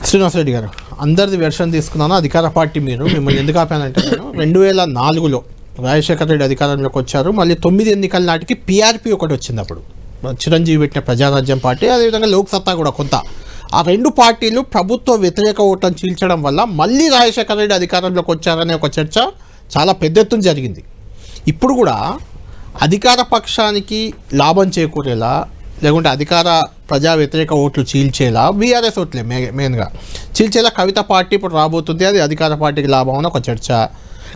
శ్రీనివాసరెడ్డి గారు, అందరిది వెర్షన్ తీసుకున్నాను. అధికార పార్టీ మిమ్మల్ని ఎందుకు ఆపానంటే, నేను 2004లో రాజశేఖర రెడ్డి అధికారంలోకి వచ్చారు. మళ్ళీ 9 ఎన్నికల నాటికి PRP ఒకటి వచ్చింది. అప్పుడు చిరంజీవి పెట్టిన ప్రజారాజ్యం పార్టీ, అదేవిధంగా లోక్ సత్తా కూడా కొంత. ఆ రెండు పార్టీలు ప్రభుత్వ వ్యతిరేక ఓట్లను చీల్చడం వల్ల మళ్ళీ రాజశేఖర రెడ్డి అధికారంలోకి వచ్చారనే ఒక చర్చ చాలా పెద్ద ఎత్తున జరిగింది. ఇప్పుడు కూడా అధికార పక్షానికి లాభం చేకూరేలా, లేకుంటే అధికార ప్రజా వ్యతిరేక ఓట్లు చీల్చేలా, బీఆర్ఎస్ ఓట్లే మెయిన్గా చీల్చేలా కవిత పార్టీ ఇప్పుడు రాబోతుంది. అది అధికార పార్టీకి లాభం అని ఒక చర్చ.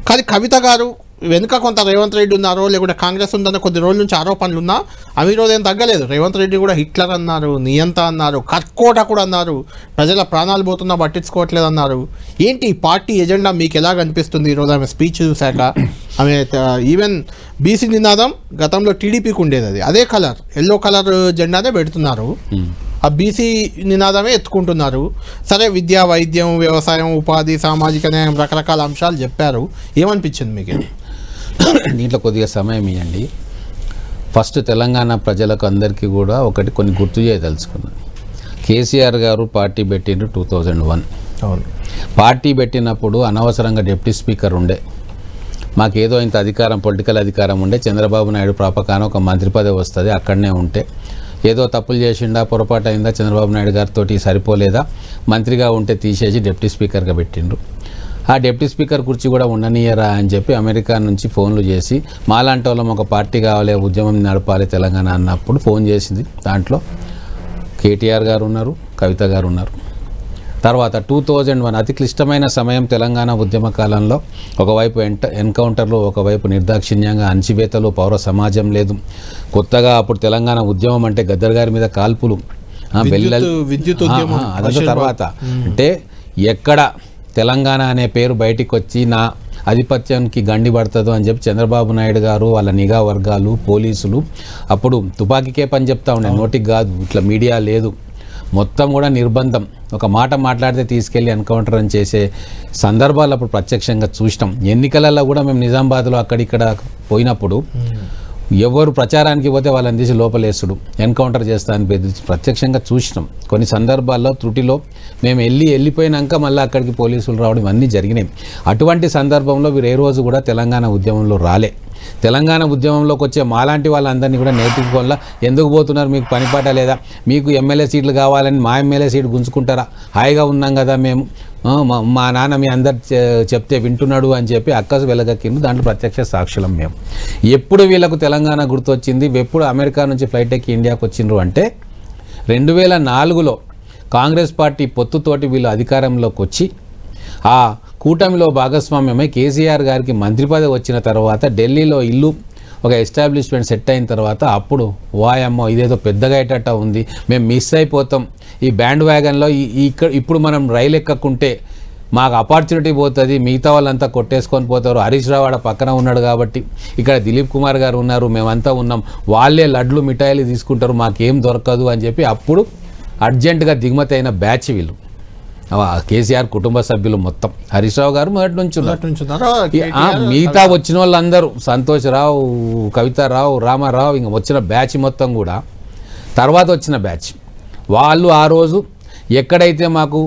కానీ కవిత గారు వెనుక కొంత రేవంత్ రెడ్డి ఉన్నారో, లేకుంటే కాంగ్రెస్ ఉందన్న కొద్ది రోజుల నుంచి ఆరోపణలు ఉన్నా అవి రోజు ఏం తగ్గలేదు. రేవంత్ రెడ్డి కూడా హిట్లర్ అన్నారు, నియంత అన్నారు, కర్కోట కూడా అన్నారు, ప్రజల ప్రాణాలు పోతున్నా పట్టించుకోవట్లేదు అన్నారు. ఏంటి ఈ పార్టీ ఎజెండా మీకు ఎలా కనిపిస్తుంది? ఈరోజు ఆమె స్పీచ్ చూశాక ఆమె ఈవెన్ బీసీ నినాదం గతంలో టీడీపీకి ఉండేది, అదే కలర్, ఎల్లో కలర్ జెండానే పెడుతున్నారు. ఆ బీసీ నినాదమే ఎత్తుకుంటున్నారు. సరే, విద్య, వైద్యం, వ్యవసాయం, ఉపాధి, సామాజిక న్యాయం, రకరకాల అంశాలు చెప్పారు. ఏమనిపించింది మీకు? దీంట్లో కొద్దిగా సమయం ఇవ్వండి. ఫస్ట్ తెలంగాణ ప్రజలకు అందరికీ కూడా కొన్ని గుర్తు చేయదలుచుకున్నాను. కేసీఆర్ గారు పార్టీ పెట్టిండ్రు 2001. అవును, పార్టీ పెట్టినప్పుడు అనవసరంగా డిప్యూటీ స్పీకర్ ఉండే, మాకేదో ఇంత అధికారం, పొలిటికల్ అధికారం ఉండే. చంద్రబాబు నాయుడు ప్రాపకాన ఒక మంత్రి పదవి వస్తుంది, అక్కడనే ఉంటే ఏదో తప్పులు చేసిండా, పొరపాటు అయిందా, చంద్రబాబు నాయుడు గారితో సరిపోలేదా, మంత్రిగా ఉంటే తీసేసి డిప్యూటీ స్పీకర్గా పెట్టిండ్రు. ఆ డిప్యూటీ స్పీకర్ కుర్చీ కూడా ఉండనీయరా అని చెప్పి అమెరికా నుంచి ఫోన్లు చేసి, మాలాంటి వాళ్ళం ఒక పార్టీ కావాలి, ఉద్యమం నడపాలి తెలంగాణ అన్నప్పుడు ఫోన్ చేసింది. దాంట్లో కేటీఆర్ గారు ఉన్నారు, కవిత గారు ఉన్నారు. తర్వాత 2001 అతి క్లిష్టమైన సమయం తెలంగాణ ఉద్యమ కాలంలో. ఒకవైపు ఎన్కౌంటర్లు, ఒకవైపు నిర్దాక్షిణ్యంగా అణచివేతలు, పౌర సమాజం లేదు. కొత్తగా అప్పుడు తెలంగాణ ఉద్యమం అంటే గద్దర్ గారి మీద కాల్పులు, అదంతా తర్వాత. అంటే ఎక్కడ తెలంగాణ అనే పేరు బయటికి వచ్చి నా ఆధిపత్యానికి గండి పడుతుందో అని చెప్పి చంద్రబాబు నాయుడు గారు, వాళ్ళ నిఘా వర్గాలు, పోలీసులు అప్పుడు తుపాకీకే పని చెప్తా ఉండే, నోటికి కాదు. ఇట్లా మీడియా లేదు, మొత్తం కూడా నిర్బంధం. ఒక మాట మాట్లాడితే తీసుకెళ్ళి ఎన్కౌంటర్ అని చేసే సందర్భాలు అప్పుడు ప్రత్యక్షంగా చూసినాం. ఎన్నికలలో కూడా మేము నిజామాబాద్లో అక్కడిక్కడ పోయినప్పుడు ఎవరు ప్రచారానికి పోతే వాళ్ళని తీసి లోపలేసుడు, ఎన్కౌంటర్ చేస్తా అని బెదిరించి ప్రత్యక్షంగా చూసినాం. కొన్ని సందర్భాల్లో త్రుటిలో మేము వెళ్ళిపోయినాక మళ్ళీ అక్కడికి పోలీసులు రావడం అన్నీ జరిగినాయి. అటువంటి సందర్భంలో వీరు ఏ రోజు కూడా తెలంగాణ ఉద్యమంలో రాలే. తెలంగాణ ఉద్యమంలోకి వచ్చే మాలాంటి వాళ్ళందరినీ కూడా నేర్చుకోవాలా. ఎందుకు పోతున్నారు, మీకు పనిపాట లేదా, మీకు ఎమ్మెల్యే సీట్లు కావాలని మా ఎమ్మెల్యే సీటు గుంజుకుంటారా, హాయిగా ఉన్నాం కదా మేము, మా నాన్న మీ అందరు చెప్తే వింటున్నాడు అని చెప్పి అక్కసు వెలగక్కింది. దాంట్లో ప్రత్యక్ష సాక్షులం మేము. ఎప్పుడు వీళ్ళకు తెలంగాణ గుర్తొచ్చింది, ఎప్పుడు అమెరికా నుంచి ఫ్లైట్ ఎక్కి ఇండియాకి వచ్చిండ్రు అంటే 2004లో కాంగ్రెస్ పార్టీ పొత్తుతోటి వీళ్ళు అధికారంలోకి వచ్చి ఆ కూటమిలో భాగస్వామ్యమై కేసీఆర్ గారికి మంత్రి పదవి వచ్చిన తర్వాత ఢిల్లీలో ఇల్లు ఒక ఎస్టాబ్లిష్మెంట్ సెట్ అయిన తర్వాత అప్పుడు వాయమ్మో ఇదేదో పెద్దగా అయ్యేటట్ట ఉంది, మేము మిస్ అయిపోతాం ఈ బ్యాండ్ వ్యాగన్లో, ఇప్పుడు మనం రైలు ఎక్కకుంటే మాకు ఆపర్చునిటీ పోతుంది, మిగతా వాళ్ళంతా కొట్టేసుకొని పోతారు. హరీష్ రావు ఆడ పక్కన ఉన్నాడు కాబట్టి, ఇక్కడ దిలీప్ కుమార్ గారు ఉన్నారు, మేమంతా ఉన్నాం, వాళ్ళే లడ్లు మిఠాయిలు తీసుకుంటారు, మాకేం దొరకదు అని చెప్పి అప్పుడు అర్జెంటుగా దిగుమతి అయిన బ్యాచ్ వీళ్ళు. కేసీఆర్ కుటుంబ సభ్యులు మొత్తం. హరీష్ రావు గారు మొదటి నుంచి మిగతా వచ్చిన వాళ్ళందరూ సంతోష్ రావు, కవితారావు, రామారావు, ఇంకా వచ్చిన బ్యాచ్ మొత్తం కూడా తర్వాత వచ్చిన బ్యాచ్ వాళ్ళు. ఆ రోజు ఎక్కడైతే మాకు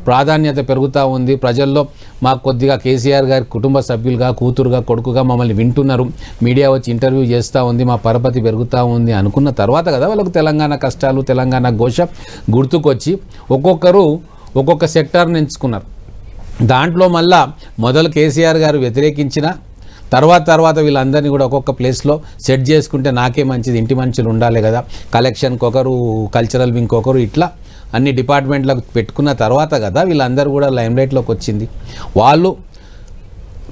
ప్రాధాన్యత పెరుగుతూ ఉంది ప్రజల్లో, మాకు కొద్దిగా కేసీఆర్ గారి కుటుంబ సభ్యులుగా, కూతురుగా, కొడుకుగా మమ్మల్ని వింటున్నారు, మీడియా వచ్చి ఇంటర్వ్యూ చేస్తూ ఉంది, మా పరపతి పెరుగుతూ ఉంది అనుకున్న తర్వాత కదా వాళ్ళకు తెలంగాణ కష్టాలు, తెలంగాణ ఘోష గుర్తుకొచ్చి ఒక్కొక్కరు ఒక్కొక్క సెక్టార్ని ఎంచుకున్నారు. దాంట్లో మళ్ళా మొదలు కేసీఆర్ గారు వ్యతిరేకించిన తర్వాత వీళ్ళందరినీ కూడా ఒక్కొక్క ప్లేస్లో సెట్ చేసుకుంటే నాకే మంచిది, ఇంటి మనుషులు ఉండాలి కదా, కలెక్షన్కి ఒకరు, కల్చరల్ వింగ్ ఒకరు, ఇట్లా అన్ని డిపార్ట్మెంట్లకు పెట్టుకున్న తర్వాత కదా వీళ్ళందరూ కూడా లైమ్లైట్లోకి వచ్చింది. వాళ్ళు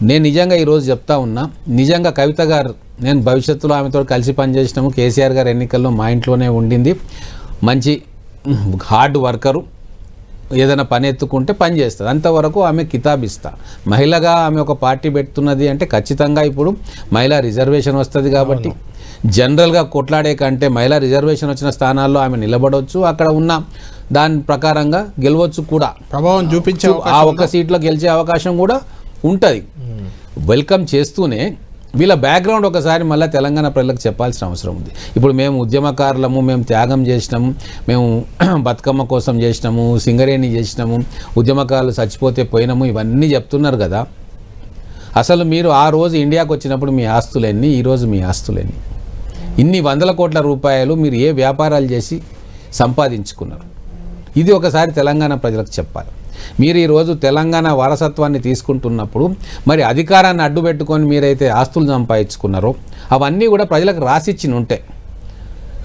నేను నిజంగా ఈరోజు చెప్తా ఉన్నా, నిజంగా కవిత గారు, నేను భవిష్యత్తులో ఆమెతో కలిసి పనిచేసినాము. కేసీఆర్ గారు ఎన్నికల్లో మా ఇంట్లోనే ఉండింది, మంచి హార్డ్ వర్కరు, ఏదైనా పని ఎత్తుకుంటే పని చేస్తుంది, అంతవరకు ఆమె కితాబిస్తా. మహిళగా ఆమె ఒక పార్టీ పెడుతున్నది అంటే ఖచ్చితంగా ఇప్పుడు మహిళా రిజర్వేషన్ వస్తుంది కాబట్టి జనరల్గా కొట్లాడే కంటే మహిళా రిజర్వేషన్ వచ్చిన స్థానాల్లో ఆమె నిలబడవచ్చు, అక్కడ ఉన్న దాని ప్రకారంగా గెలవచ్చు కూడా, ప్రభావం చూపించే ఆ ఒక్క సీట్లో గెలిచే అవకాశం కూడా ఉంటుంది. వెల్కమ్ చేస్తూనే వీళ్ళ బ్యాక్గ్రౌండ్ ఒకసారి మళ్ళీ తెలంగాణ ప్రజలకు చెప్పాల్సిన అవసరం ఉంది. ఇప్పుడు మేము ఉద్యమకారులము, మేము త్యాగం చేసినాము, మేము బతుకమ్మ కోసం చేసినాము, సింగరేణి చేసినాము, ఉద్యమకారులు చచ్చిపోతే పోయినాము, ఇవన్నీ చెప్తున్నారు కదా. అసలు మీరు ఆ రోజు ఇండియాకు వచ్చినప్పుడు మీ ఆస్తులన్నీ, ఈరోజు మీ ఆస్తులన్నీ, ఇన్ని వందల కోట్ల రూపాయలు మీరు ఏ వ్యాపారాలు చేసి సంపాదించుకున్నారు, ఇది ఒకసారి తెలంగాణ ప్రజలకు చెప్పాలి. మీరు ఈరోజు తెలంగాణ వారసత్వాన్ని తీసుకుంటున్నప్పుడు మరి అధికారాన్ని అడ్డుపెట్టుకొని మీరైతే ఆస్తులు సంపాదించుకున్నారో అవన్నీ కూడా ప్రజలకు రాసిచ్చి ఉంటాయి.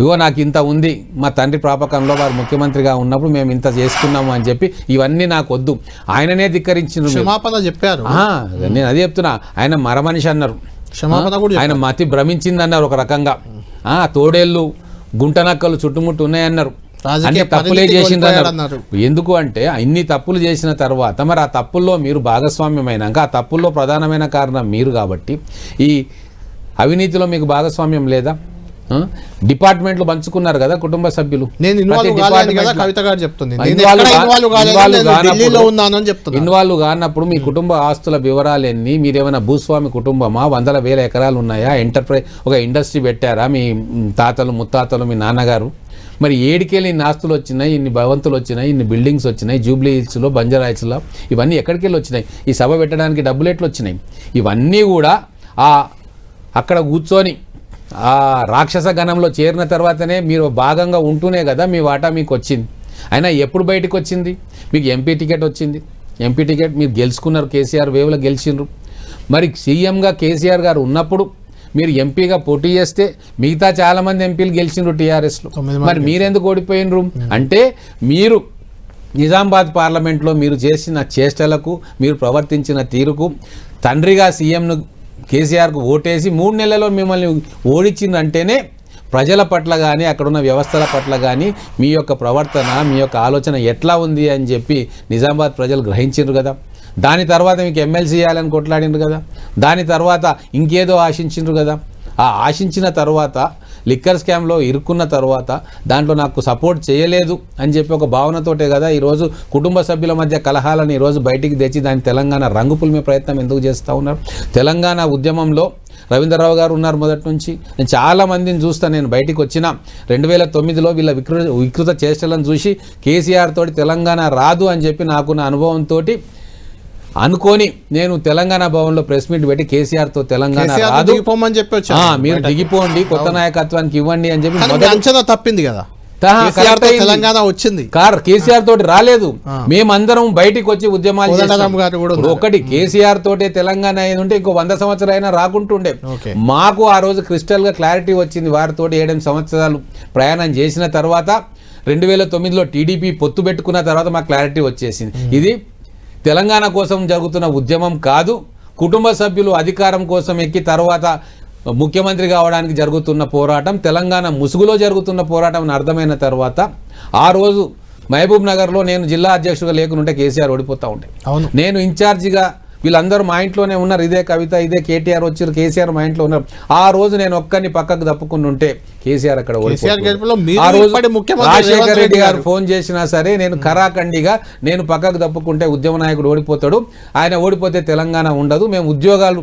ఇగో నాకు ఇంత ఉంది, మా తండ్రి ప్రాపకంలో వారు ముఖ్యమంత్రిగా ఉన్నప్పుడు మేము ఇంత చేసుకున్నాము అని చెప్పి ఇవన్నీ నాకు వద్దు. ఆయననే ధిక్కరించిన క్షమాపణ చెప్పారు. నేను అదే చెప్తున్నా, ఆయన మరమనిషి అన్నారు, ఆయన మతి భ్రమించింది అన్నారు ఒక రకంగా. తోడేళ్ళు గుంటనక్కలు చుట్టుముట్టు ఉన్నాయన్నారు, అన్ని తప్పులే చేసిందన్నారు. ఎందుకు అంటే ఇన్ని తప్పులు చేసిన తర్వాత మరి ఆ తప్పుల్లో మీరు భాగస్వామ్యమైనాక ఆ తప్పుల్లో ప్రధానమైన కారణం మీరు కాబట్టి ఈ అవినీతిలో మీకు భాగస్వామ్యం లేదా? డిపార్ట్మెంట్లు పంచుకున్నారు కదా కుటుంబ సభ్యులు. ఇన్వాల్వ్ కానప్పుడు మీ కుటుంబ ఆస్తుల వివరాలు ఎన్ని, మీరేమైనా భూస్వామి కుటుంబమా, వందల వేల ఎకరాలు ఉన్నాయా, ఎంటర్ప్రైజ్ ఒక ఇండస్ట్రీ పెట్టారా మీ తాతలు ముత్తాతలు మీ నాన్నగారు? మరి ఏడికెళ్ళి ఇన్ని ఆస్తులు వచ్చినాయి, ఇన్ని భవంతులు వచ్చినాయి, ఇన్ని బిల్డింగ్స్ వచ్చినాయి, జూబ్లీ హిల్స్లో, బంజారాహిల్స్లో, ఇవన్నీ ఎక్కడికెళ్ళి వచ్చినాయి? ఈ సభ పెట్టడానికి డబ్బులు ఎట్లు వచ్చినాయి? ఇవన్నీ కూడా అక్కడ కూర్చొని ఆ రాక్షస గణంలో చేరిన తర్వాతనే మీరు భాగంగా ఉంటూనే కదా మీ వాటా మీకు వచ్చింది. అయినా ఎప్పుడు బయటకు వచ్చింది? మీకు ఎంపీ టికెట్ వచ్చింది. ఎంపీ టికెట్ మీరు గెలుచుకున్నారు, కేసీఆర్ వేవ్లో గెలిచిండ్రు. మరి సీఎంగా కేసీఆర్ గారు ఉన్నప్పుడు మీరు ఎంపీగా పోటీ చేస్తే మిగతా చాలామంది ఎంపీలు గెలిచిండ్రు టీఆర్ఎస్లో. మరి మీరెందుకు ఓడిపోయినరు? అంటే మీరు నిజామాబాద్ పార్లమెంట్లో మీరు చేసిన చేష్టలకు, మీరు ప్రవర్తించిన తీరుకు తండ్రిగా సీఎంను కేసీఆర్కు ఓటేసి 3 నెలల్లో మిమ్మల్ని ఓడించిందంటేనే ప్రజల పట్ల కానీ అక్కడున్న వ్యవస్థల పట్ల కానీ మీ యొక్క ప్రవర్తన, మీ యొక్క ఆలోచన ఎట్లా ఉంది అని చెప్పి నిజామాబాద్ ప్రజలు గ్రహించారు కదా. దాని తర్వాత మీకు ఎమ్మెల్సీ చేయాలని కొట్లాడిండ్రు కదా. దాని తర్వాత ఇంకేదో ఆశించిండ్రు కదా. ఆ ఆశించిన తర్వాత లిక్కర్ స్కామ్లో ఇరుక్కున్న తర్వాత దాంట్లో నాకు సపోర్ట్ చేయలేదు అని చెప్పి ఒక భావనతోటే కదా ఈరోజు కుటుంబ సభ్యుల మధ్య కలహాలను ఈరోజు బయటికి తెచ్చి దాని తెలంగాణ రంగు పులిమే ప్రయత్నం ఎందుకు చేస్తూ ఉన్నారు? తెలంగాణ ఉద్యమంలో రవీంద్రరావు గారు ఉన్నారు మొదటి నుంచి. నేను చాలామందిని చూస్తాను. నేను బయటికి వచ్చిన 2009లో వీళ్ళ వికృత చేష్టలను చూసి కేసీఆర్ తోటి తెలంగాణ రాదు అని చెప్పి నాకున్న అనుభవంతో అనుకొని నేను తెలంగాణ భవన్లో ప్రెస్ మీట్ పెట్టి కేసీఆర్తో తెలంగాణ రాదు, మీరు దిగిపోండి, కొత్త నాయకత్వానికి ఇవ్వండి అని చెప్పి అంచనా తప్పింది కదా. తెలంగాణ వచ్చింది, కేసీఆర్ తోటి రాలేదు. మేమందరం బయటికి వచ్చి ఉద్యమాలు ఒకటి కేసీఆర్ తోటే తెలంగాణ అయ్యేది ఉంటే ఇంకో 100 సంవత్సరాలైనా రాకుంటుండే. మాకు ఆ రోజు క్రిస్టల్ గా క్లారిటీ వచ్చింది. వారితోటి 7 సంవత్సరాలు ప్రయాణం చేసిన తర్వాత 2009లో టీడీపీ పొత్తు పెట్టుకున్న తర్వాత మాకు క్లారిటీ వచ్చేసింది. ఇది తెలంగాణ కోసం జరుగుతున్న ఉద్యమం కాదు, కుటుంబ సభ్యులు అధికారం కోసం ఎక్కి తర్వాత ముఖ్యమంత్రి కావడానికి జరుగుతున్న పోరాటం, తెలంగాణ ముసుగులో జరుగుతున్న పోరాటం అని అర్థమైన తర్వాత ఆ రోజు మహబూబ్ నగర్లో నేను జిల్లా అధ్యక్షుడిగా లేకుంటే కేసీఆర్ ఓడిపోతూ ఉండే. నేను ఇన్ఛార్జిగా వీళ్ళందరూ మా ఇంట్లోనే ఉన్నారు. ఇదే కవిత, ఇదే కేటీఆర్ వచ్చారు, కేసీఆర్ మా ఇంట్లో ఉన్నారు. ఆ రోజు నేను ఒక్కరిని పక్కకు తప్పుకుని ఉంటే కేసీఆర్ అక్కడ ఆ రోజు రాజశేఖర రెడ్డి గారు ఫోన్ చేసినా సరే నేను ఖరాఖండిగా నేను పక్కకు తప్పుకుంటే ఉద్యమ నాయకుడు ఓడిపోతాడు, ఆయన ఓడిపోతే తెలంగాణ ఉండదు, మేము ఉద్యోగాలు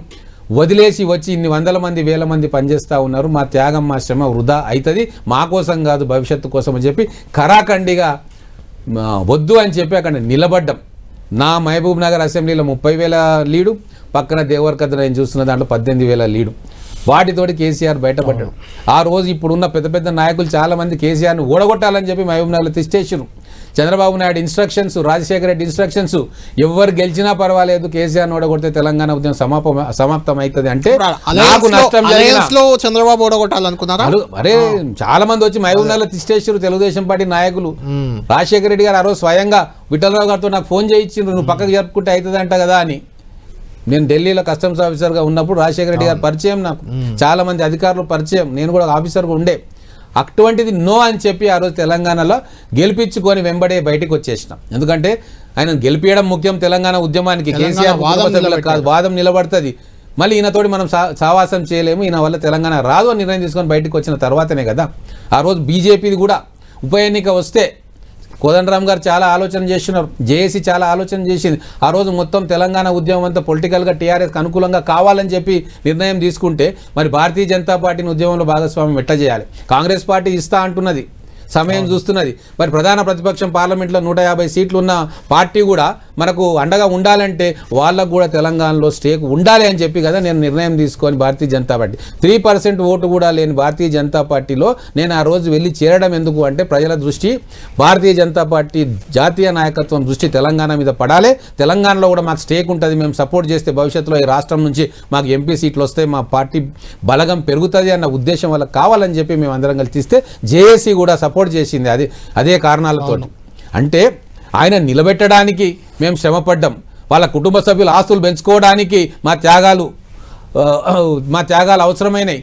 వదిలేసి వచ్చి ఇన్ని 100 మంది 1000 మంది పనిచేస్తూ ఉన్నారు, మా త్యాగం మా శ్రమ వృధా అవుతుంది, మా కోసం కాదు భవిష్యత్తు కోసం అని చెప్పి ఖరాఖండిగా వద్దు అని చెప్పి అక్కడ నిలబడ్డం. నా మహబూబ్ నగర్ అసెంబ్లీలో 30,000 లీడు, పక్కన దేవరకద్ర నేను చూస్తున్న దాంట్లో 18,000 లీడు. వాటితోటి కేసీఆర్ బయటపడ్డాడు. ఆ రోజు ఇప్పుడున్న పెద్ద పెద్ద నాయకులు చాలామంది కేసీఆర్ను ఓడగొట్టాలని చెప్పి మహబూబ్ నగర్లో తిష్టేసారు. చంద్రబాబు నాయుడు ఇన్స్ట్రక్షన్స్, రాజశేఖర రెడ్డి ఇన్స్ట్రక్షన్స్, ఎవరు గెలిచినా పర్వాలేదు కేసీఆర్ను ఓడగొడితే తెలంగాణ ఉద్యమం సమాప్తం అవుతుంది అంటే నాకు నష్టం చంద్రబాబు ఓడగొట్టాలనుకున్నారు. అరే చాలా మంది వచ్చి మహబూబ్ నగర్లో తిష్టేసారు తెలుగుదేశం పార్టీ నాయకులు. రాజశేఖర రెడ్డి గారు ఆ రోజు స్వయంగా విఠలరావు గారితో నాకు ఫోన్ చేయించిండ్రు, నువ్వు పక్కకు జరుపుకుంటే అవుతుంది అంట కదా అని. నేను ఢిల్లీలో కస్టమ్స్ ఆఫీసర్గా ఉన్నప్పుడు రాజశేఖర రెడ్డి గారు పరిచయం, నాకు చాలా మంది అధికారులు పరిచయం, నేను కూడా ఆఫీసర్గా ఉండే. అటువంటిది నో అని చెప్పి ఆ రోజు తెలంగాణలో గెలిపించుకొని వెంబడే బయటకు వచ్చేసినాం. ఎందుకంటే ఆయన గెలిపించడం ముఖ్యం తెలంగాణ ఉద్యమానికి, కేసీఆర్ కాదు, వాదం నిలబడుతుంది. మళ్ళీ ఈయనతోటి మనం సావాసం చేయలేము, ఈయన వల్ల తెలంగాణ రాదు అని నిర్ణయం తీసుకొని బయటకు వచ్చిన తర్వాతనే కదా ఆ రోజు బీజేపీది కూడా ఉప ఎన్నిక వస్తే కోదండరామ్ గారు చాలా ఆలోచన చేస్తున్నారు, జేఏసీ చాలా ఆలోచన చేసింది. ఆ రోజు మొత్తం తెలంగాణ ఉద్యమం అంతా పొలిటికల్గా టీఆర్ఎస్కి అనుకూలంగా కావాలని చెప్పి నిర్ణయం తీసుకుంటే మరి భారతీయ జనతా పార్టీని ఉద్యమంలో భాగస్వామ్యం ఎట్లా చేయాలి? కాంగ్రెస్ పార్టీ ఇస్తా అంటున్నది, సమయం చూస్తున్నది. మరి ప్రధాన ప్రతిపక్షం పార్లమెంట్లో 150 సీట్లు ఉన్న పార్టీ కూడా మనకు అండగా ఉండాలంటే వాళ్ళకు కూడా తెలంగాణలో స్టేక్ ఉండాలి అని చెప్పి కదా నేను నిర్ణయం తీసుకొని భారతీయ జనతా పార్టీ 3% ఓటు కూడా లేని భారతీయ జనతా పార్టీలో నేను ఆ రోజు వెళ్ళి చేరడం ఎందుకు అంటే ప్రజల దృష్టి, భారతీయ జనతా పార్టీ జాతీయ నాయకత్వం దృష్టి తెలంగాణ మీద పడాలి. తెలంగాణలో కూడా మాకు స్టేక్ ఉంటుంది, మేము సపోర్ట్ చేస్తే భవిష్యత్తులో ఈ రాష్ట్రం నుంచి మాకు ఎంపీ సీట్లు వస్తే మా పార్టీ బలగం పెరుగుతుంది అన్న ఉద్దేశం వాళ్ళకి కావాలని చెప్పి మేము అందరం కలిసి తీస్తే జేఏసీ కూడా సపోర్ట్ చేసింది. అదే కారణాలతో. అంటే ఆయన నిలబెట్టడానికి మేము శ్రమపడ్డాం, వాళ్ళ కుటుంబ సభ్యుల ఆస్తులు పెంచుకోవడానికి మా త్యాగాలు అవసరమైనవి.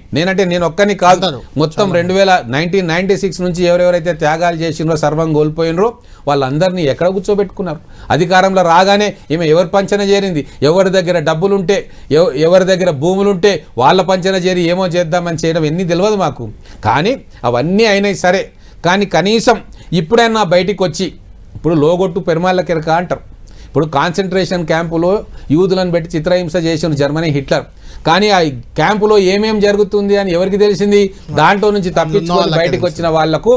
నేను ఒక్కని కాదు, మొత్తం 1996 నుంచి ఎవరెవరైతే త్యాగాలు చేసినో సర్వం కోల్పోయినరో వాళ్ళందరినీ ఎక్కడ కూర్చోబెట్టుకున్నారు? అధికారంలో రాగానే ఈమె ఎవరి పంచన చేరింది, ఎవరి దగ్గర డబ్బులుంటే ఎవరి దగ్గర భూములుంటే వాళ్ళ పంచన చేరి ఏమో చేద్దామని చేయడం ఎన్ని తెలియదు మాకు. కానీ అవన్నీ అయినాయి సరే, కానీ కనీసం ఇప్పుడైనా బయటికి వచ్చి, ఇప్పుడు లోగొట్టు పెరుమాళ్ళ కెరక అంటారు, ఇప్పుడు కాన్సన్ట్రేషన్ క్యాంపులో యూదులను పెట్టి చిత్రహింస చేసిన జర్మనీ హిట్లర్. కానీ ఆ క్యాంపులో ఏమేం జరుగుతుంది అని ఎవరికి తెలిసింది? దాంట్లో నుంచి తప్పించుకొని బయటకు వచ్చిన వాళ్లకు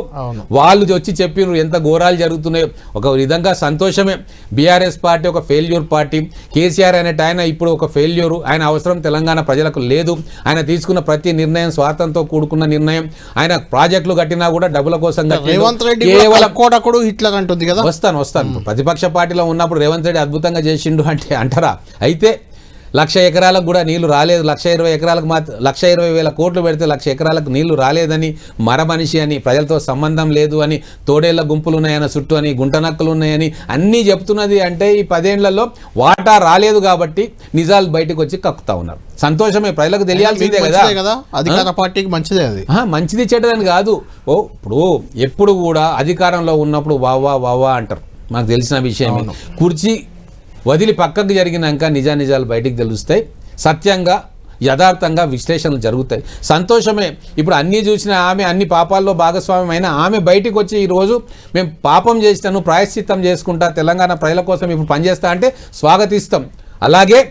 వాళ్ళు వచ్చి చెప్పినారు ఎంత ఘోరాలు జరుగుతున్నాయో. ఒక విధంగా సంతోషమే. బీఆర్ఎస్ పార్టీ ఒక ఫెయిల్యూర్ పార్టీ, కేసీఆర్ అనేటి ఆయన ఇప్పుడు ఒక ఫెయిల్యూరు. ఆయన అవసరం తెలంగాణ ప్రజలకు లేదు. ఆయన తీసుకున్న ప్రతి నిర్ణయం స్వార్థంతో కూడుకున్న నిర్ణయం. ఆయన ప్రాజెక్టులు కట్టినా కూడా డబ్బుల కోసం హిట్లర్ అంటుంది కదా. వస్తాను ప్రతిపక్ష పార్టీలో ఉన్నప్పుడు రేవంత్ రెడ్డి అద్భుతంగా చేసిండు అంటే అంటారా? అయితే 1,00,000 ఎకరాలకు కూడా నీళ్లు రాలేదు, 1,20,000 ఎకరాలకు 1,20,000 కోట్లు పెడితే 1,00,000 ఎకరాలకు నీళ్లు రాలేదని, మరమనిషి అని, ప్రజలతో సంబంధం లేదు అని, తోడేళ్ల గుంపులు ఉన్నాయన్న చుట్టూ అని, గుంటనక్కలు ఉన్నాయని అన్నీ చెప్తున్నది. అంటే ఈ 10 ఏళ్లలో వాటా రాలేదు కాబట్టి నిజాలు బయటకు వచ్చి కక్కుతా ఉన్నారు. సంతోషమే, ప్రజలకు తెలియాల్సిందే కదా. అధికార పార్టీకి మంచిదే అది. మంచిది చెడ్డదని కాదు. ఇప్పుడు ఎప్పుడు కూడా అధికారంలో ఉన్నప్పుడు వావా అంటారు, మనకు తెలిసిన విషయమే. కుర్చీ వదిలి పక్కకు జరిగినాక నిజాలు బయటికి తెలుస్తాయి, సత్యంగా యథార్థంగా విశ్లేషణలు జరుగుతాయి. సంతోషమే. ఇప్పుడు అన్నీ చూసిన ఆమె అన్ని పాపాల్లో భాగస్వామ్యం అయినా ఆమె బయటికి వచ్చి ఈరోజు మేము పాపం చేస్తాను, ప్రాయశ్చిత్తం చేసుకుంటా, తెలంగాణ ప్రజల కోసం ఇప్పుడు పనిచేస్తా అంటే స్వాగతిస్తాం. అలాగే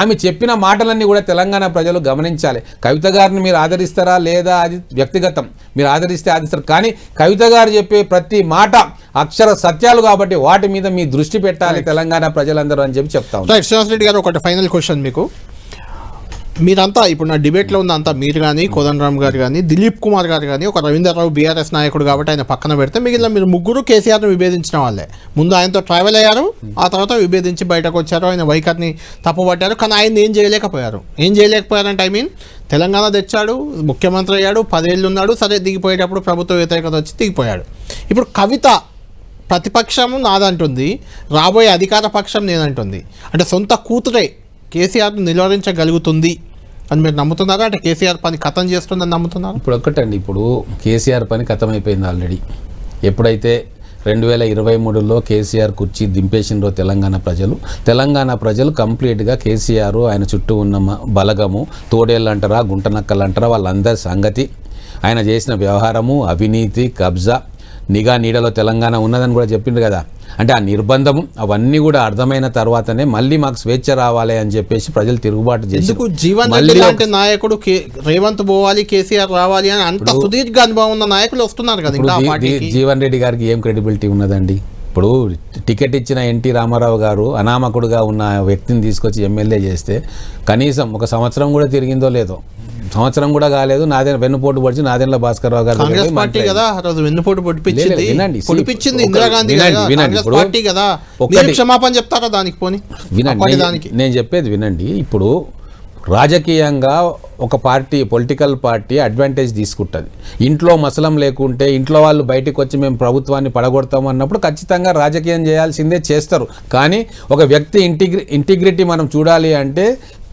ఆమె చెప్పిన మాటలన్నీ కూడా తెలంగాణ ప్రజలు గమనించాలి. కవిత గారిని మీరు ఆదరిస్తారా లేదా అది వ్యక్తిగతం, మీరు ఆదరిస్తే ఆదరిస్తారు. కానీ కవిత గారు చెప్పే ప్రతి మాట అక్షర సత్యాలు కాబట్టి వాటి మీద మీ దృష్టి పెట్టాలి తెలంగాణ ప్రజలందరూ అని చెప్పి చెప్తా ఉన్నాను. శ్రీనివాస్ రెడ్డి గారు, ఒకటి ఫైనల్ క్వశ్చన్ మీకు. మీరంతా ఇప్పుడు నా డిబేట్లో ఉన్న అంతా మీరు కానీ, కోదండరామ్ గారు కానీ, దిలీప్ కుమార్ గారు కానీ, ఒక రవీంద్రరావు బీఆర్ఎస్ నాయకుడు కాబట్టి ఆయన పక్కన పెడితే మిగిలిన మీరు ముగ్గురు కేసీఆర్ను విభేదించిన వాళ్ళే. ముందు ఆయనతో ట్రావెల్ అయ్యారు, ఆ తర్వాత విభేదించి బయటకు వచ్చారు, ఆయన వైఖరిని తప్పుపట్టారు. కానీ ఆయన ఏం చేయలేకపోయారంటే తెలంగాణ తెచ్చాడు, ముఖ్యమంత్రి అయ్యాడు, 10 ఏళ్ళు ఉన్నాడు, సరే దిగిపోయేటప్పుడు ప్రభుత్వ వ్యతిరేకత వచ్చి దిగిపోయాడు. ఇప్పుడు కవిత ప్రతిపక్షము నాదంటుంది, రాబోయే అధికార పక్షం నేనంటుంది. అంటే సొంత కూతురే కేసీఆర్ను నిలువరించగలుగుతుంది అని మీరు నమ్ముతున్నారా? అంటే కేసీఆర్ పని ఖతం చేస్తుందని నమ్ముతున్నారు? ఇప్పుడు ఒక్కటండి, ఇప్పుడు కేసీఆర్ పని ఖతం అయిపోయింది ఆల్రెడీ. ఎప్పుడైతే 2023లో కేసీఆర్ కుర్చీ దింపేసిండ్రో తెలంగాణ ప్రజలు కంప్లీట్గా కేసీఆర్ ఆయన చుట్టూ ఉన్న బలగము, తోడేళ్ళు అంటారా, గుంటనక్కలు అంటారా, వాళ్ళందరి సంగతి, ఆయన చేసిన వ్యవహారము, అవినీతి, కబ్జా, నిఘా నీడలో తెలంగాణ ఉన్నదని కూడా చెప్పిండ్రు కదా. అంటే ఆ నిర్బంధము అవన్నీ కూడా అర్థమైన తర్వాతనే మళ్ళీ మాకు స్వేచ్ఛ రావాలి అని చెప్పేసి ప్రజలు తిరుగుబాటు చేసి జీవన్ రెడ్డి లాంటి నాయకుడు రేవంత్ పోవాలి, కేసీఆర్ రావాలి అని అంత సుదీర్ఘ అనుభవం ఉన్న నాయకులు వస్తున్నారు కదా. జీవన్ రెడ్డి గారికి ఏం క్రెడిబిలిటీ ఉన్నదండి? ఇప్పుడు టికెట్ ఇచ్చిన ఎన్టీ రామారావు గారు అనామకుడుగా ఉన్న వ్యక్తిని తీసుకొచ్చి ఎమ్మెల్యే చేస్తే కనీసం 1 సంవత్సరం కూడా తిరిగిందో లేదో, సంవత్సరం కూడా కాలేదు, వెన్నుపోటు పొడిచి నాదెండ్ల భాస్కర్ రావు గారు క్షమాపణ చెప్తారా దానికి? పోనీ వినండి, నేను చెప్పేది వినండి. ఇప్పుడు రాజకీయంగా ఒక పార్టీ, పొలిటికల్ పార్టీ అడ్వాంటేజ్ తీసుకుంటుంది. ఇంట్లో మసలం లేకుంటే ఇంట్లో వాళ్ళు బయటకు వచ్చి మేము ప్రభుత్వాన్ని పడగొడతాము అన్నప్పుడు ఖచ్చితంగా రాజకీయం చేయాల్సిందే, చేస్తారు. కానీ ఒక వ్యక్తి ఇంటిగ్రిటీ మనం చూడాలి అంటే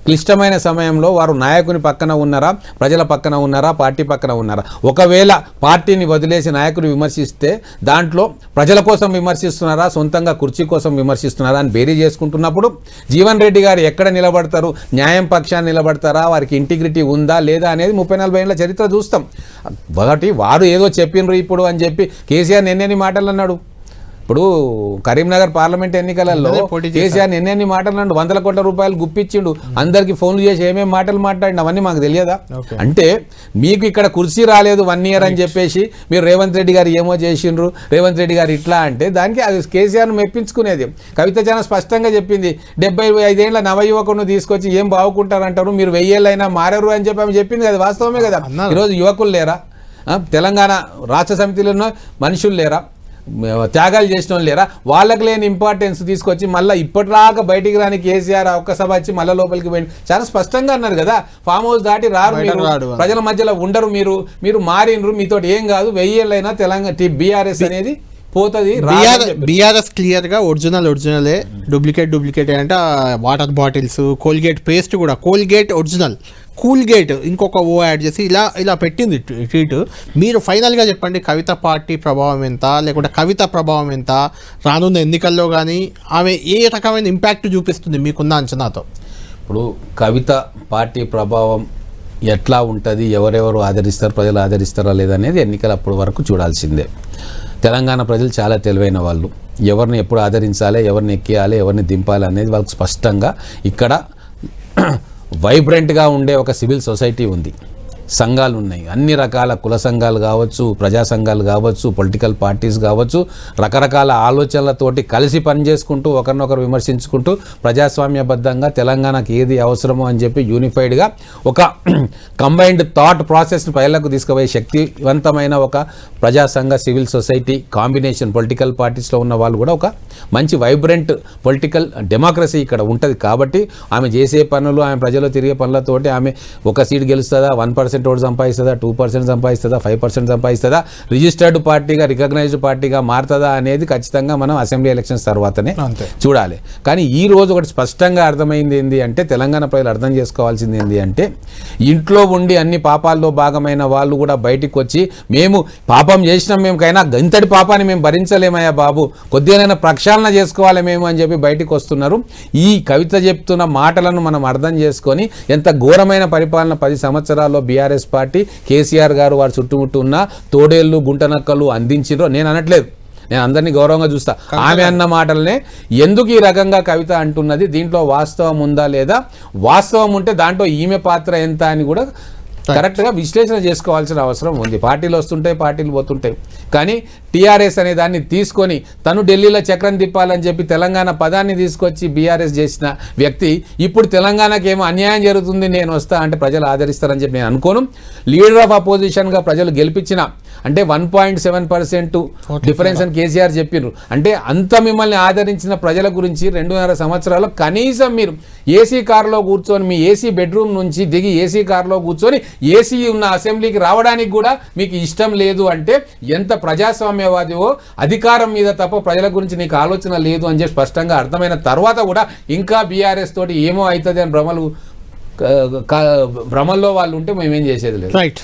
క్లిష్టమైన సమయంలో వారు నాయకుని పక్కన ఉన్నారా, ప్రజల పక్కన ఉన్నారా, పార్టీ పక్కన ఉన్నారా? ఒకవేళ పార్టీని వదిలేసి నాయకుని విమర్శిస్తే దాంట్లో ప్రజల కోసం విమర్శిస్తున్నారా, సొంతంగా కుర్చీ కోసం విమర్శిస్తున్నారా అని బేరీ చేసుకుంటున్నప్పుడు జీవన్ రెడ్డి గారు ఎక్కడ నిలబడతారు? న్యాయం పక్షాన్ని నిలబడతారా? వారికి ఇంటిగ్రిటీ ఉందా లేదా అనేది 30-40 ఏళ్ళ చరిత్ర చూస్తాం. ఒకటి వారు ఏదో చెప్పినరు ఇప్పుడు అని చెప్పి కేసీఆర్ ఎన్నెన్ని మాటలు అన్నాడు. ఇప్పుడు కరీంనగర్ పార్లమెంట్ ఎన్నికలలో పోటీ కేసీఆర్ ఎన్ని మాటలు 100 కోట్ల రూపాయలు గుప్పించిండు, అందరికి ఫోన్లు చేసి ఏమేమి మాటలు మాట్లాడిన అవన్నీ మాకు తెలియదా? అంటే మీకు ఇక్కడ కుర్చీ రాలేదు 1 ఇయర్ అని చెప్పేసి మీరు రేవంత్ రెడ్డి గారు ఏమో చేసిండ్రు, రేవంత్ రెడ్డి గారు ఇట్లా అంటే దానికి అది కేసీఆర్ను మెప్పించుకునేది. కవిత చాలా స్పష్టంగా చెప్పింది, 75 ఏళ్ల నవయువకులను తీసుకొచ్చి ఏం బాగుకుంటారంటారు, మీరు 1000 ఏళ్ళైనా మారరు అని చెప్పి ఆమె చెప్పింది కదా, వాస్తవమే కదా. ఈరోజు యువకులు లేరా? తెలంగాణ రాష్ట్ర సమితిలో మనుషులు లేరా? త్యాగాలు చేసిన వాళ్ళు లేరా? వాళ్ళకి లేని ఇంపార్టెన్స్ తీసుకొచ్చి మళ్ళీ ఇప్పటిలాగా బయటికి రాని కేసీఆర్ ఒక్క సభ వచ్చి మళ్ళీ లోపలికి పోయింది. చాలా స్పష్టంగా అన్నారు కదా, ఫామ్ హౌస్ దాటి రారు మీరు, ప్రజల మధ్యలో ఉండరు, మీరు మారినరు, మీతో ఏం కాదు, 1000 ఏళ్ళైనా తెలంగాణ బీఆర్ఎస్ అనేది పోతుంది. బీఆర్ఎస్ క్లియర్ గా ఒరిజినలే, డూప్లికేట్ అంటే వాటర్ బాటిల్స్, కోల్గేట్ పేస్ట్ కూడా కోల్గేట్ ఒరిజినల్, కూల్గేట్ ఇంకొక ఓ యాడ్ చేసి ఇలా పెట్టింది ట్వీట్. మీరు ఫైనల్గా చెప్పండి, కవిత పార్టీ ప్రభావం ఎంత, లేకుంటే కవిత ప్రభావం ఎంత రానున్న ఎన్నికల్లో కానీ, ఆమె ఏ రకమైన ఇంపాక్ట్ చూపిస్తుంది మీకున్న అంచనాతో? ఇప్పుడు కవిత పార్టీ ప్రభావం ఎట్లా ఉంటుంది, ఎవరెవరు ఆదరిస్తారు, ప్రజలు ఆదరిస్తారా లేదనేది ఎన్నికలు అప్పటి వరకు చూడాల్సిందే. తెలంగాణ ప్రజలు చాలా తెలివైన వాళ్ళు, ఎవరిని ఎప్పుడు ఆదరించాలి, ఎవరిని ఎక్కియాలి, ఎవరిని దింపాలి అనేది వాళ్ళకి స్పష్టంగా ఇక్కడ వైబ్రెంట్గా ఉండే ఒక సివిల్ సొసైటీ ఉంది, సంఘాలు ఉన్నాయి, అన్ని రకాల కుల సంఘాలు కావచ్చు, ప్రజా సంఘాలు కావచ్చు, పొలిటికల్ పార్టీస్ కావచ్చు, రకరకాల ఆలోచనలతోటి కలిసి పనిచేసుకుంటూ ఒకరినొకరు విమర్శించుకుంటూ ప్రజాస్వామ్యబద్ధంగా తెలంగాణకు ఏది అవసరమో అని చెప్పి యూనిఫైడ్గా ఒక కంబైన్డ్ థాట్ ప్రాసెస్ని ప్రజలకు తీసుకుపోయే శక్తివంతమైన ఒక ప్రజా సంఘ సివిల్ సొసైటీ కాంబినేషన్ పొలిటికల్ పార్టీస్లో ఉన్న వాళ్ళు కూడా ఒక మంచి వైబ్రెంట్ పొలిటికల్ డెమోక్రసీ ఇక్కడ ఉంటుంది. కాబట్టి ఆమె చేసే పనులు, ఆమె ప్రజలు తిరిగే పనులతోటి ఆమె ఒక సీట్ గెలుస్తుందా, 1% ఓటు సంపాదిస్తుందా, 2% సంపాదిస్తుందా, 5% సంపాదిస్తుందా, రిజిస్టర్డ్ పార్టీగా రికగ్నైజ్డ్ పార్టీగా మారుతుందా అనేది ఖచ్చితంగా మనం అసెంబ్లీ ఎలక్షన్స్ తర్వాతనే చూడాలి. కానీ ఈ రోజు ఒకటి స్పష్టంగా అర్థమైంది ఏంటి అంటే, తెలంగాణ ప్రజలు అర్థం చేసుకోవాల్సింది ఏంటి అంటే, ఇంట్లో ఉండి అన్ని పాపాల్లో భాగమైన వాళ్ళు కూడా బయటికి వచ్చి మేము పాపం చేసినాం, మేముకైనా ఇంతటి పాపాన్ని మేము భరించలేమయ్యా బాబు, కొద్దిగానైనా ప్రక్షాళన చేసుకోవాలి మేము అని చెప్పి బయటికి వస్తున్నారు. ఈ కవిత చెప్తున్న మాటలను మనం అర్థం చేసుకొని ఎంత ఘోరమైన పరిపాలన 10 సంవత్సరాల్లో బీఆర్ఎస్ పార్టీ, కేసీఆర్ గారు వారి చుట్టుముట్టు ఉన్న తోడేళ్లు గుంటనక్కలు అందించిరో నేను అనట్లేదు, నేను అందరినీ గౌరవంగా చూస్తా. ఆమె అన్న మాటలనే ఎందుకు ఈ రకంగా కవిత అంటున్నది, దీంట్లో వాస్తవం ఉందా లేదా, వాస్తవం ఉంటే దాంట్లో ఈమె పాత్ర ఎంత అని కూడా కరెక్ట్గా విశ్లేషణ చేసుకోవాల్సిన అవసరం ఉంది. పార్టీలు వస్తుంటాయి, పార్టీలు పోతుంటాయి, కానీ టీఆర్ఎస్ అనే దాన్ని తీసుకొని తను ఢిల్లీలో చక్రం తిప్పాలని చెప్పి తెలంగాణ పదాన్ని తీసుకొచ్చి బీఆర్ఎస్ చేసిన వ్యక్తి ఇప్పుడు తెలంగాణకి ఏమో అన్యాయం జరుగుతుంది నేను వస్తా అంటే ప్రజలు ఆదరిస్తారని చెప్పి నేను అనుకోను. లీడర్ ఆఫ్ అపోజిషన్గా ప్రజలు గెలిపించిన అంటే 1.7% డిఫరెన్స్ అని కేసీఆర్ చెప్పిర్రు. అంటే అంత మిమ్మల్ని ఆదరించిన ప్రజల గురించి 2.5 సంవత్సరాల్లో కనీసం మీరు ఏసీ కారులో కూర్చొని, మీ ఏసీ బెడ్రూమ్ నుంచి దిగి ఏసీ కారులో కూర్చొని ఏసీ ఉన్న అసెంబ్లీకి రావడానికి కూడా మీకు ఇష్టం లేదు అంటే ఎంత ప్రజాస్వామ్యవాదివో, అధికారం మీద తప్ప ప్రజల గురించి నీకు ఆలోచన లేదు అని చెప్పి స్పష్టంగా అర్థమైన తర్వాత కూడా ఇంకా బీఆర్ఎస్ తోటి ఏమో అవుతుంది అని భ్రమల్లో వాళ్ళు ఉంటే మేమేం చేసేది లేదు. రైట్.